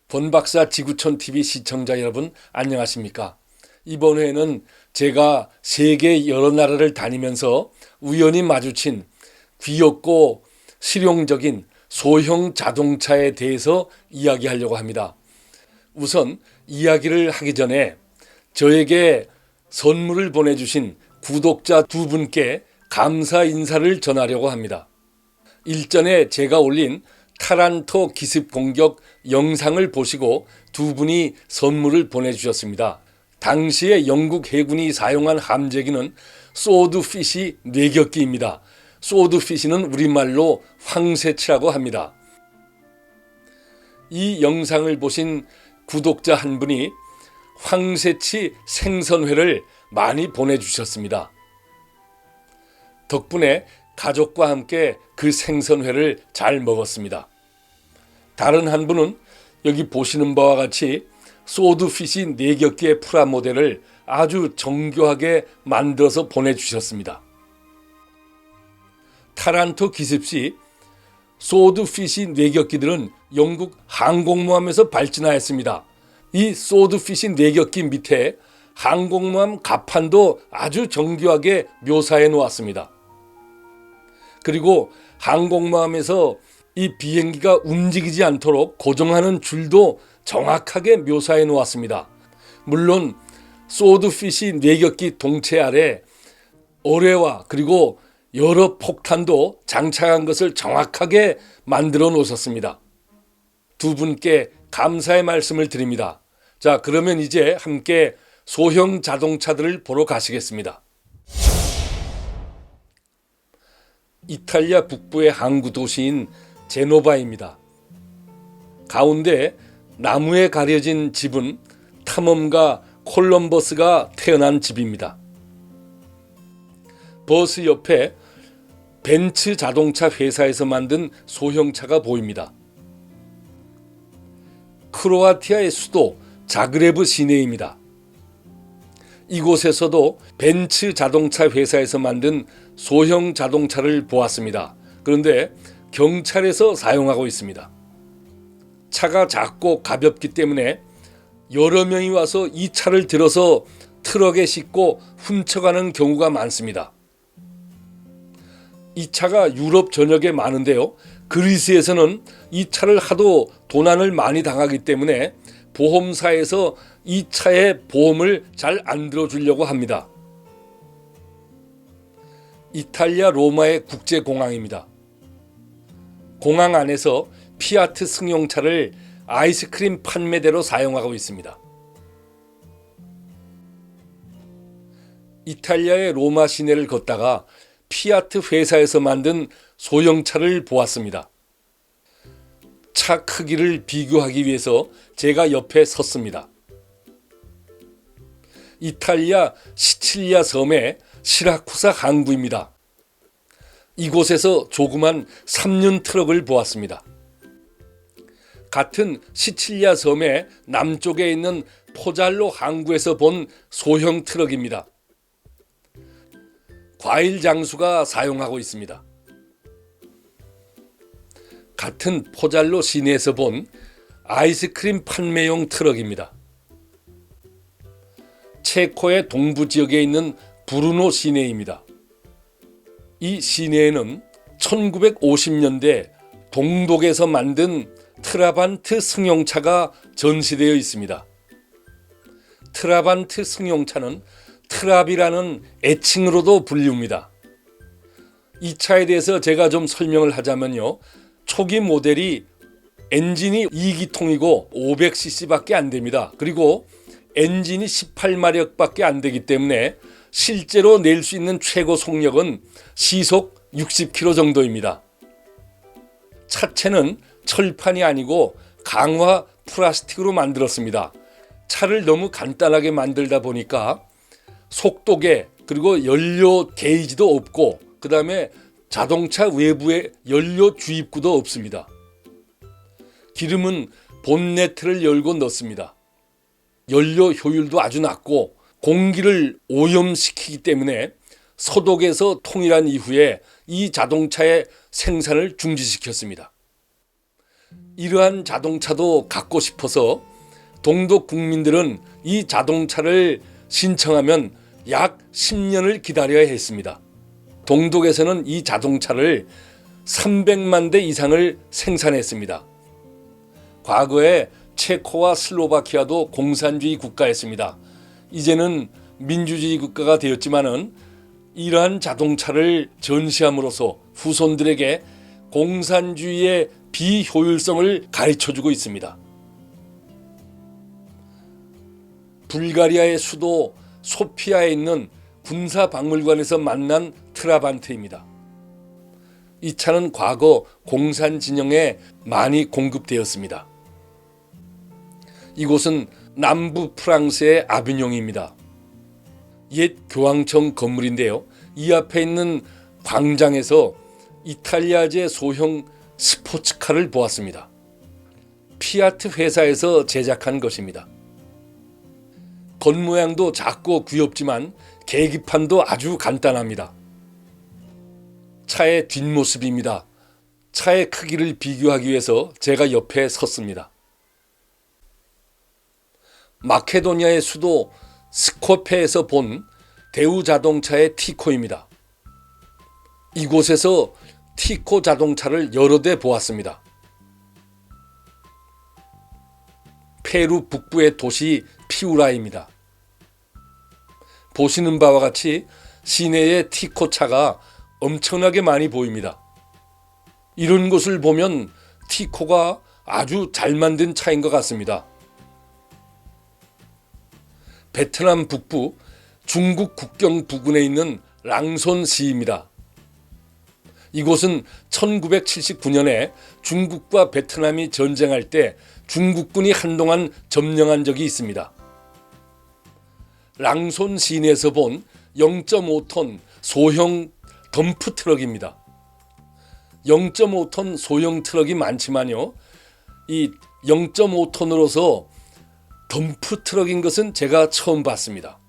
권박사 지구촌TV 시청자 여러분 안녕하십니까? 이번 회에는 제가 세계 여러 나라를 다니면서 우연히 마주친 귀엽고 실용적인 소형 자동차에 대해서 이야기하려고 합니다. 우선 이야기를 하기 전에 저에게 선물을 보내주신 구독자 두 분께 감사 인사를 전하려고 합니다. 일전에 제가 올린 타란토 기습 공격 영상을 보시고 두 분이 선물을 보내주셨습니다. 당시에 영국 해군이 사용한 함재기는 소드피시 뇌격기입니다. 소드피시는 우리말로 황새치라고 합니다. 이 영상을 보신 구독자 한 분이 황새치 생선회를 많이 보내주셨습니다. 덕분에 가족과 함께 그 생선회를 잘 먹었습니다. 다른 한 분은 여기 보시는 바와 같이 소드피시 뇌격기의 프라모델을 아주 정교하게 만들어서 보내주셨습니다. 타란토 기습 시 소드피시 뇌격기들은 영국 항공모함에서 발진하였습니다. 이 소드피시 뇌격기 밑에 항공모함 갑판도 아주 정교하게 묘사해 놓았습니다. 그리고 항공모함에서 이 비행기가 움직이지 않도록 고정하는 줄도 정확하게 묘사해 놓았습니다. 물론 소드피시 뇌격기 동체 아래 어뢰와 그리고 여러 폭탄도 장착한 것을 정확하게 만들어 놓으셨습니다. 두 분께 감사의 말씀을 드립니다. 자, 그러면 이제 함께 소형 자동차들을 보러 가시겠습니다. 이탈리아 북부의 항구 도시인 제노바입니다. 가운데 나무에 가려진 집은 탐험가 콜럼버스가 태어난 집입니다. 버스 옆에 벤츠 자동차 회사에서 만든 소형차가 보입니다. 크로아티아의 수도 자그레브 시내입니다. 이곳에서도 벤츠 자동차 회사에서 만든 소형 자동차를 보았습니다. 그런데 경찰에서 사용하고 있습니다. 차가 작고 가볍기 때문에 여러 명이 와서 이 차를 들어서 트럭에 싣고 훔쳐가는 경우가 많습니다. 이 차가 유럽 전역에 많은데요. 그리스에서는 이 차를 하도 도난을 많이 당하기 때문에 보험사에서 이 차의 보험을 잘 안 들어주려고 합니다. 이탈리아 로마의 국제공항입니다. 공항 안에서 피아트 승용차를 아이스크림 판매대로 사용하고 있습니다. 이탈리아의 로마 시내를 걷다가 피아트 회사에서 만든 소형차를 보았습니다. 차 크기를 비교하기 위해서 제가 옆에 섰습니다. 이탈리아 시칠리아 섬의 시라쿠사 항구입니다. 이곳에서 조그만 3륜 트럭을 보았습니다. 같은 시칠리아 섬의 남쪽에 있는 포잘로 항구에서 본 소형 트럭입니다. 과일 장수가 사용하고 있습니다. 같은 포잘로 시내에서 본 아이스크림 판매용 트럭입니다. 체코의 동부 지역에 있는 브루노 시내입니다. 이 시내에는 1950년대 동독에서 만든 트라반트 승용차가 전시되어 있습니다. 트라반트 승용차는 트랍이라는 애칭으로도 불립니다. 이 차에 대해서 제가 좀 설명을 하자면요. 초기 모델이 엔진이 2기통이고 500cc 밖에 안 됩니다. 그리고 엔진이 18마력 밖에 안 되기 때문에 실제로 낼 수 있는 최고 속력은 시속 60km 정도입니다. 차체는 철판이 아니고 강화 플라스틱으로 만들었습니다. 차를 너무 간단하게 만들다 보니까 속도계 그리고 연료 게이지도 없고 그 다음에 자동차 외부에 연료 주입구도 없습니다. 기름은 본네트를 열고 넣습니다. 연료 효율도 아주 낮고 공기를 오염시키기 때문에 소독에서 통일한 이후에 이 자동차의 생산을 중지시켰습니다. 이러한 자동차도 갖고 싶어서 동독 국민들은 이 자동차를 신청하면 약 10년을 기다려야 했습니다. 동독에서는 이 자동차를 300만 대 이상을 생산했습니다. 과거에 체코와 슬로바키아도 공산주의 국가였습니다. 이제는 민주주의 국가가 되었지만은 이러한 자동차를 전시함으로써 후손들에게 공산주의의 비효율성을 가르쳐주고 있습니다. 불가리아의 수도 소피아에 있는 군사박물관에서 만난 트라반트입니다. 이 차는 과거 공산 진영에 많이 공급되었습니다. 이곳은 남부 프랑스의 아비뇽입니다. 옛 교황청 건물인데요. 이 앞에 있는 광장에서 이탈리아제 소형 스포츠카를 보았습니다. 피아트 회사에서 제작한 것입니다. 겉모양도 작고 귀엽지만 계기판도 아주 간단합니다. 차의 뒷모습입니다. 차의 크기를 비교하기 위해서 제가 옆에 섰습니다. 마케도니아의 수도 스코페에서 본 대우 자동차의 티코입니다. 이곳에서 티코 자동차를 여러 대 보았습니다. 페루 북부의 도시 피우라입니다. 보시는 바와 같이 시내의 티코 차가 엄청나게 많이 보입니다. 이런 곳을 보면 티코가 아주 잘 만든 차인 것 같습니다. 베트남 북부 중국 국경 부근에 있는 랑손시입니다. 이곳은 1979년에 중국과 베트남이 전쟁할 때 중국군이 한동안 점령한 적이 있습니다. 랑손 시내에서 본 0.5톤 소형 덤프 트럭입니다. 0.5톤 소형 트럭이 많지만요, 이 0.5톤으로서 덤프 트럭인 것은 제가 처음 봤습니다.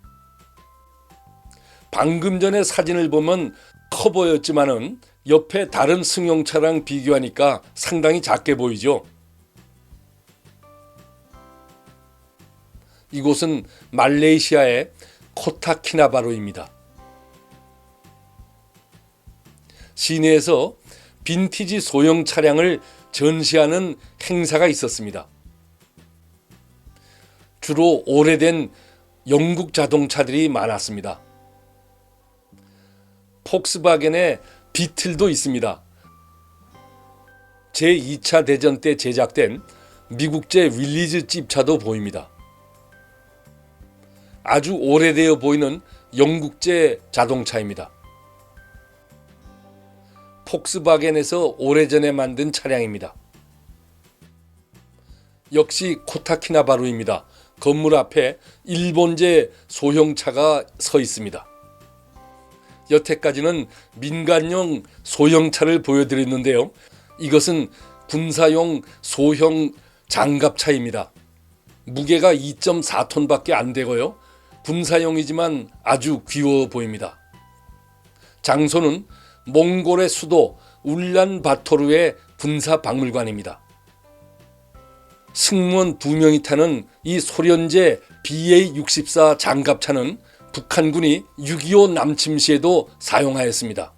방금 전에 사진을 보면 커 보였지만은 옆에 다른 승용차랑 비교하니까 상당히 작게 보이죠. 이곳은 말레이시아의 코타키나바루입니다. 시내에서 빈티지 소형 차량을 전시하는 행사가 있었습니다. 주로 오래된 영국 자동차들이 많았습니다. 폭스바겐의 비틀도 있습니다. 제2차 대전 때 제작된 미국제 윌리즈 찝차도 보입니다. 아주 오래되어 보이는 영국제 자동차입니다. 폭스바겐에서 오래전에 만든 차량입니다. 역시 코타키나바루입니다. 건물 앞에 일본제 소형차가 서 있습니다. 여태까지는 민간용 소형차를 보여드렸는데요. 이것은 군사용 소형 장갑차입니다. 무게가 2.4톤밖에 안 되고요. 군사용이지만 아주 귀여워 보입니다. 장소는 몽골의 수도 울란바토르의 군사박물관입니다. 승무원 2명이 타는 이 소련제 BA-64 장갑차는 북한군이 6.25 남침 시에도 사용하였습니다.